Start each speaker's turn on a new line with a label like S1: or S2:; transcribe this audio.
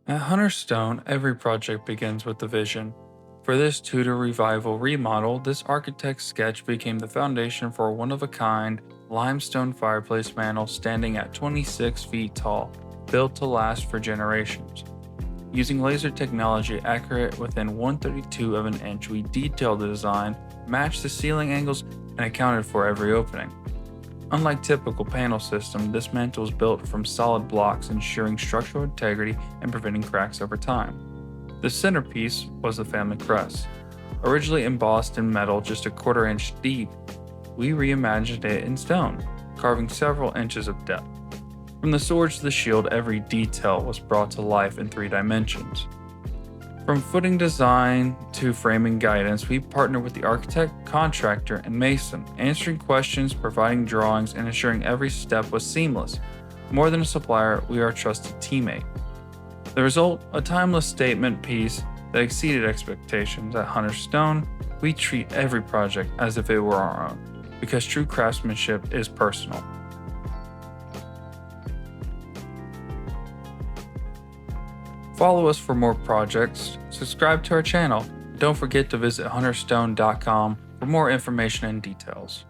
S1: At Hunter Stone, every project begins with the vision. For this Tudor Revival remodel, this architect's sketch became the foundation for a one of a kind limestone fireplace mantel standing at 26 feet tall, built to last for generations. Using laser technology accurate within 1/32 of an inch, we detailed the design, matched the ceiling angles, and accounted for every opening. Unlike typical panel system, this mantle was built from solid blocks, ensuring structural integrity and preventing cracks over time. The centerpiece was the family crest. Originally embossed in metal just a quarter-inch deep, we reimagined it in stone, carving several inches of depth. From the sword to the shield, every detail was brought to life in 3 dimensions. From footing design to framing guidance, we partnered with the architect, contractor, and mason, answering questions, providing drawings, and ensuring every step was seamless. More than a supplier, we are a trusted teammate. The result, a timeless statement piece that exceeded expectations. At Hunter Stone, we treat every project as if it were our own, because true craftsmanship is personal. Follow us for more projects, subscribe to our channel, and don't forget to visit hunterstone.com for more information and details.